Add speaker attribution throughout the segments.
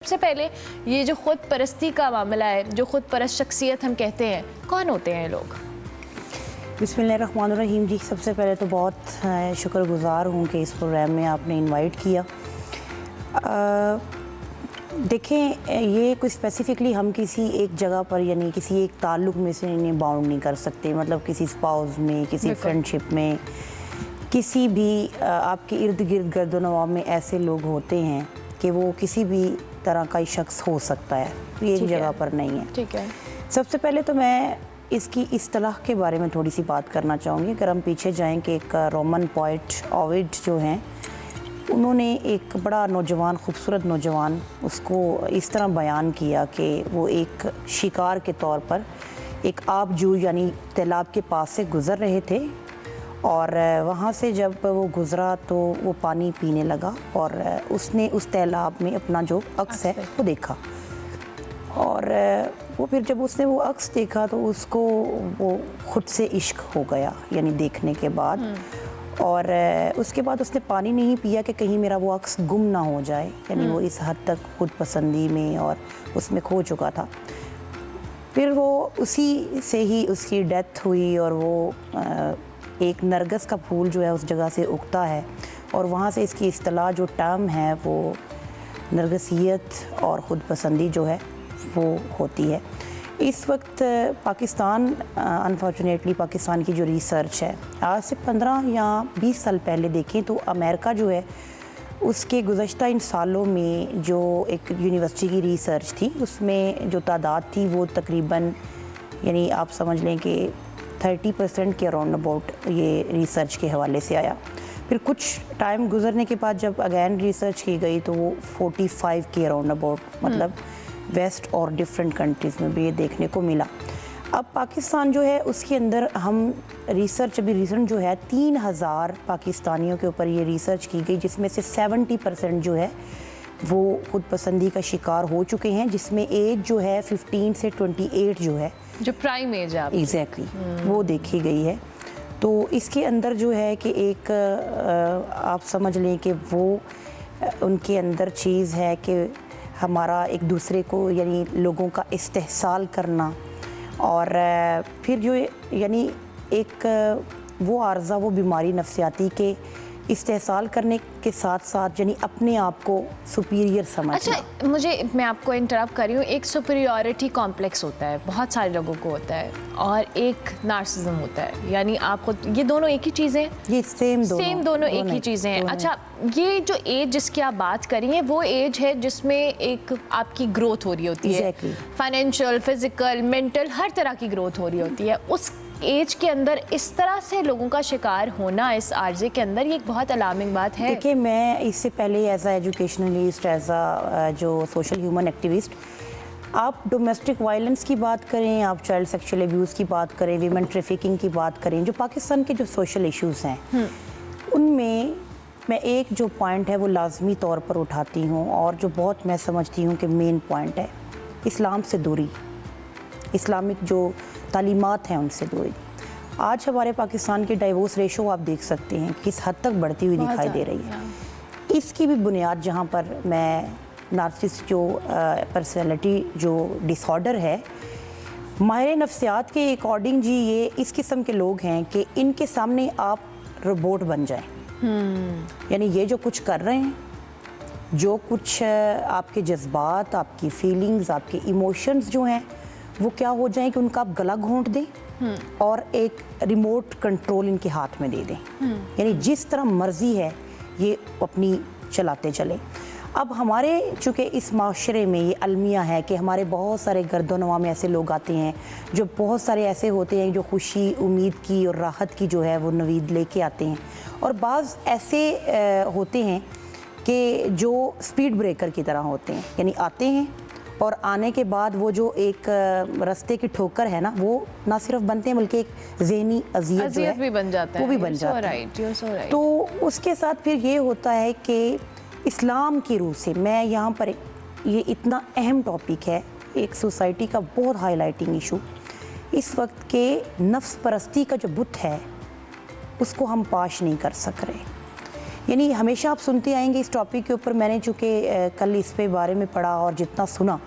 Speaker 1: सबसे पहले ये जो खुद परस्ती का मामला है, जो खुद परस्त शख्सियत हम कहते हैं, कौन होते हैं लोग?
Speaker 2: बिस्मिल्लाहिर्रहमानिर्रहीम जी, सबसे पहले तो बहुत शुक्रगुज़ार हूँ कि इस प्रोग्राम में आपने इनवाइट किया। देखें, ये कोई स्पेसिफ़िकली हम किसी एक जगह पर यानी किसी एक ताल्लुक़ में से इन्हें बाउंड नहीं कर सकते। मतलब किसी स्पाउस में, किसी फ्रेंडशिप में, किसी भी आपके इर्द गिर्द गर्दो-नवाह में ऐसे लोग होते हैं कि वो किसी भी तरह का शख्स हो सकता है, ये एक जगह पर नहीं है।
Speaker 1: ठीक है।
Speaker 2: सबसे पहले तो मैं इसकी इस्तिलाह के बारे में थोड़ी सी बात करना चाहूँगी। अगर हम पीछे जाएं कि एक रोमन पोइट ओविड जो हैं, उन्होंने एक बड़ा नौजवान, खूबसूरत नौजवान, उसको इस तरह बयान किया कि वो एक शिकार के तौर पर एक आबजू यानी तालाब के पास से गुज़र रहे थे और वहाँ से जब वो गुज़रा तो वो पानी पीने लगा और उसने उस तालाब में अपना जो अक्स है वो देखा। और वो फिर जब उसने वो अक्स देखा तो उसको वो खुद से इश्क हो गया, यानी देखने के बाद। और उसके बाद उसने पानी नहीं पिया कि कहीं मेरा वो अक्स गुम ना हो जाए, यानी वो इस हद तक खुद पसंदी में और उसमें खो चुका था। फिर वो उसी से ही उसकी डेथ हुई और वो एक नरगिस का फूल जो है उस जगह से उगता है और वहाँ से इसकी इस्तिलाह जो टर्म है वो नरगिसियत और ख़ुद पसंदी जो है वो होती है। इस वक्त पाकिस्तान, अनफॉर्चुनेटली पाकिस्तान की जो रिसर्च है, आज से 15 या 20 साल पहले देखें तो अमेरिका जो है उसके गुज़श्ता इन सालों में जो एक यूनिवर्सिटी की रिसर्च थी उसमें जो तादाद थी वो तकरीबन, यानी आप समझ लें कि 30% के अराउंड अबाउट ये रिसर्च के हवाले से आया। फिर कुछ टाइम गुजरने के बाद जब अगेन रिसर्च की गई तो वो 45 के अराउंड अबाउट, मतलब वेस्ट और डिफरेंट कंट्रीज़ में भी ये देखने को मिला। अब पाकिस्तान जो है उसके अंदर हम रिसर्च अभी रिसेंट जो है 3000 पाकिस्तानियों के ऊपर ये रिसर्च की गई, जिसमें से 70% जो है वो खुद पसंदी का शिकार हो चुके हैं, जिसमें एज जो है 15 से 28 जो है,
Speaker 1: जो प्राइम एज है
Speaker 2: एग्जैक्टली वो देखी गई है। तो इसके अंदर जो है कि एक आप समझ लें कि वो उनके अंदर चीज़ है कि हमारा एक दूसरे को यानी लोगों का इस्तेहसाल करना और फिर जो यानी एक वो आर्ज़ा, वो बीमारी नफ्सियाती के इस्तेहसाल करने के साथ साथ यानी अपने आप को सुपीरियर समझना।
Speaker 1: अच्छा, मैं आपको इंटरप्ट कर रही हूँ। एक सुपीरियॉरिटी कॉम्प्लेक्स होता है, बहुत सारे लोगों को होता है, और एक नार्सिज्म होता है, यानी आप खुद, ये दोनों एक ही चीज़ें हैं?
Speaker 2: ये सेम दोनों
Speaker 1: एक ही चीज़ें हैं। अच्छा, ये जो एज जिसकी आप बात करिए वो एज है जिसमें एक आपकी ग्रोथ हो रही होती है, फाइनेंशियल, फिजिकल, मेंटल, हर तरह की ग्रोथ हो रही होती है। उस एज के अंदर इस तरह से लोगों का शिकार होना इस आर्जे के अंदर, ये एक बहुत अलार्मिंग बात है।
Speaker 2: देखिए, मैं इससे पहले एज आ एजुकेशनलिस्ट, एज आ जो सोशल ह्यूमन एक्टिविस्ट, आप डोमेस्टिक वायलेंस की बात करें, आप चाइल्ड सेक्सुअल अब्यूज़ की बात करें, वीमेन ट्रैफिकिंग की बात करें, जो पाकिस्तान के जो सोशल इश्यूज़ हैं उनमें मैं एक जो पॉइंट है वो लाजमी तौर पर उठाती हूँ और जो बहुत मैं समझती हूँ कि मेन पॉइंट है, इस्लाम से दूरी, इस्लामिक जो तालीमात हैं उनसे दूरी। आज हमारे पाकिस्तान की डाइवोर्स रेशो आप देख सकते हैं किस हद तक बढ़ती हुई दिखाई दे रही है। इसकी भी बुनियाद जहाँ पर मैं नार्सिसिस्ट जो पर्सनैलिटी जो डिसऑर्डर है, माहिर नफ्सियात के अकॉर्डिंग जी, ये इस किस्म के लोग हैं कि इनके सामने आप रोबोट बन जाएं। यानी ये जो कुछ कर रहे हैं, जो कुछ आपके जज्बात, आपकी फीलिंग्स, आपके इमोशंस जो हैं वो क्या हो जाए कि उनका आप गला घोंट दें और एक रिमोट कंट्रोल इनके हाथ में दे दें। यानी जिस तरह मर्जी है ये अपनी चलाते चले। अब हमारे चूँकि इस माशरे में ये अलमिया है कि हमारे बहुत सारे गर्दो-नवाह में ऐसे लोग आते हैं जो बहुत सारे ऐसे होते हैं जो खुशी, उम्मीद की और राहत की जो है वो नवीद लेके आते हैं, और बाज़ ऐसे होते हैं कि जो स्पीड ब्रेकर की तरह होते हैं, यानी आते हैं और आने के बाद वो जो एक रास्ते की ठोकर है ना, वो ना सिर्फ बनते हैं बल्कि एक ज़हनी अज़ियत
Speaker 1: भी बन जाता है,
Speaker 2: वो भी बन जाता है। तो उसके साथ फिर ये होता है कि इस्लाम की रूह से, मैं यहाँ पर, ये इतना अहम टॉपिक है, एक सोसाइटी का बहुत हाईलाइटिंग इशू इस वक्त के नफ्स परस्ती का जो बुत है उसको हम पाश नहीं कर सक रहे। यानी हमेशा आप सुनते आएंगे इस टॉपिक के ऊपर। मैंने चूँकि कल इस पे बारे में पढ़ा और जितना सुना,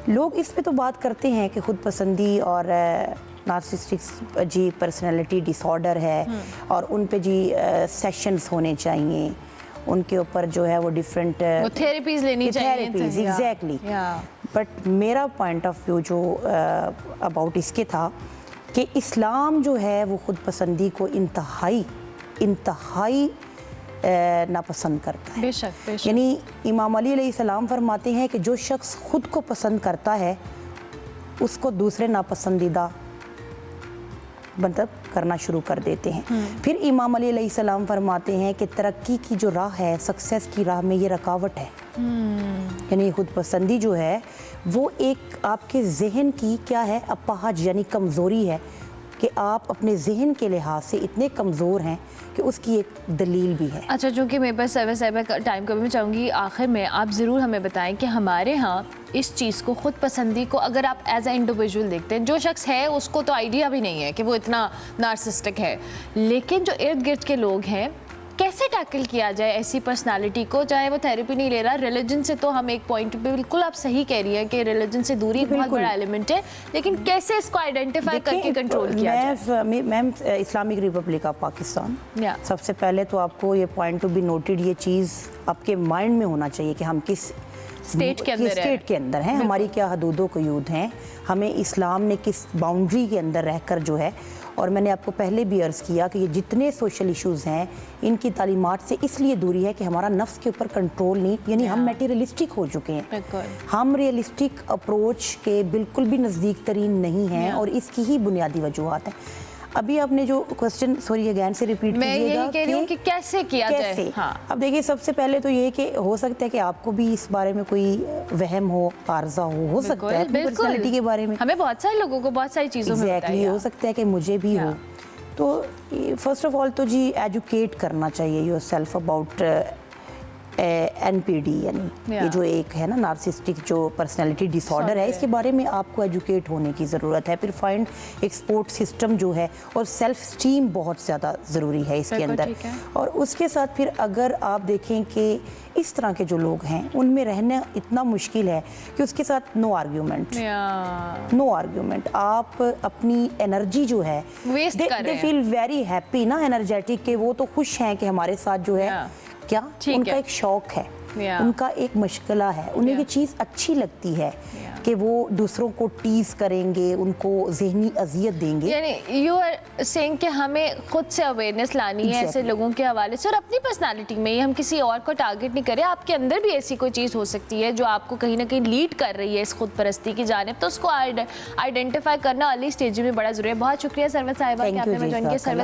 Speaker 2: लोग इस पे तो बात करते हैं कि खुद पसंदी और नार्सिसिस्टिक जी पर्सनैलिटी डिसऑर्डर है और उन पे जी सेशंस होने चाहिए, उनके ऊपर जो है वो डिफरेंट
Speaker 1: थेरेपीज लेनी चाहिए।
Speaker 2: Therapies exactly. बट मेरा पॉइंट ऑफ व्यू जो अबाउट इसके था कि इस्लाम जो है वो खुद पसंदी को इंतहाई नापसंद करता है।
Speaker 1: बेशक, बेशक।
Speaker 2: यानी इमाम अली अलैहिस्सलाम फरमाते हैं कि जो शख्स खुद को पसंद करता है उसको दूसरे नापसंदीदा मतलब करना शुरू कर देते हैं। फिर इमाम अली अलैहिस्सलाम फरमाते हैं कि तरक्की की जो राह है, सक्सेस की राह में ये रुकावट है। यानी खुद पसंदी जो है वो एक आपके जहन की क्या है, अपाहज यानी कमज़ोरी है कि आप अपने जहन के लिहाज से इतने कमज़ोर हैं कि उसकी एक दलील भी है।
Speaker 1: अच्छा, चूँकि मेरे पास सर्वे टाइम का भी मैं चाहूँगी आखिर में आप ज़रूर हमें बताएं कि हमारे यहाँ इस चीज़ को, खुद पसंदी को, अगर आप एज ए इंडिविजुअल देखते हैं, जो शख्स है उसको तो आइडिया भी नहीं है कि वो इतना नार्सिसिस्टिक है, लेकिन जो इर्द गिर्द के लोग हैं, कैसे टैकल किया जाए ऐसी पर्सनालिटी को? चाहे वो थेरेपी नहीं ले रहा, रिलीजन से तो हम एक पॉइंट पे बिल्कुल आप सही कह रही हैं कि रिलीजन से दूरी एक बहुत बड़ा एलिमेंट है, लेकिन कैसे इसको आइडेंटिफाई करके कंट्रोल किया जाए?
Speaker 2: Ma'am, Islamic Republic of Pakistan, सबसे पहले तो आपको ये पॉइंट टू बी नोटेड, ये चीज़ आपके माइंड में होना चाहिए कि हम किस
Speaker 1: स्टेट के अंदर
Speaker 2: हैं, हमारी क्या हदूदों क़यूद हैं, हमें इस्लाम ने किस बाउंड्री के अंदर रहकर जो है। और मैंने आपको पहले भी अर्ज़ किया कि ये जितने सोशल इश्यूज़ हैं इनकी तालीमात से इसलिए दूरी है कि हमारा नफ्स के ऊपर कंट्रोल नहीं, यानी हम मटेरियलिस्टिक हो चुके हैं, हम रियलिस्टिक अप्रोच के बिल्कुल भी नज़दीक तरीन नहीं हैं और इसकी ही बुनियादी वजूहत हैं। अभी आपने जो क्वेश्चन, सॉरी अगैन से रिपीट कीजिएगा,
Speaker 1: मैं यही कह रही हूँ कि कैसे किया जाए।
Speaker 2: हाँ। अब देखिए, सबसे पहले तो ये कि हो सकता है कि आपको भी इस बारे में कोई वहम हो, आर्जा हो सकता है पर्सनैलिटी के बारे में।
Speaker 1: हमें बहुत सारे लोगों को बहुत सारी चीज़ों में
Speaker 2: एग्जैक्टली हो सकता है कि मुझे भी हो। तो फर्स्ट ऑफ ऑल तो जी एजुकेट करना चाहिए योर सेल्फ अबाउट NPD, यानी ये जो एक है ना नार्सिसिस्टिक जो पर्सनालिटी डिसऑर्डर है, इसके बारे में आपको एजुकेट होने की ज़रूरत है। फिर फाइंड एक सपोर्ट सिस्टम जो है और सेल्फ स्टीम बहुत ज़्यादा ज़रूरी है इसके अंदर। और उसके साथ फिर अगर आप देखें कि इस तरह के जो लोग हैं उनमें रहना इतना मुश्किल है कि उसके साथ नो आर्ग्यूमेंट, आप अपनी एनर्जी जो है दे फील वेरी हैप्पी ना, एनर्जेटिक, के वो तो खुश हैं कि हमारे साथ जो है क्या उनका एक शौक है, उनका एक मशगला है, उन्हें ये चीज़ अच्छी लगती है कि वो दूसरों को टीज करेंगे, उनको ज़हनी अजियत देंगे।
Speaker 1: यानी यू आर सेइंग कि हमें खुद से अवेयरनेस लानी है ऐसे लोगों के हवाले से, और अपनी पर्सनालिटी में ही, हम किसी और को टारगेट नहीं करें। आपके अंदर भी ऐसी कोई चीज़ हो सकती है जो आपको कहीं ना कहीं लीड कर रही है इस खुद परस्ती की जानिब, तो उसको आइडेंटिफाई करना अर्ली स्टेज में बड़ा जरूरी है। बहुत शुक्रिया सरवत साहिबा कि आपने ज्वाइन किया। सरवत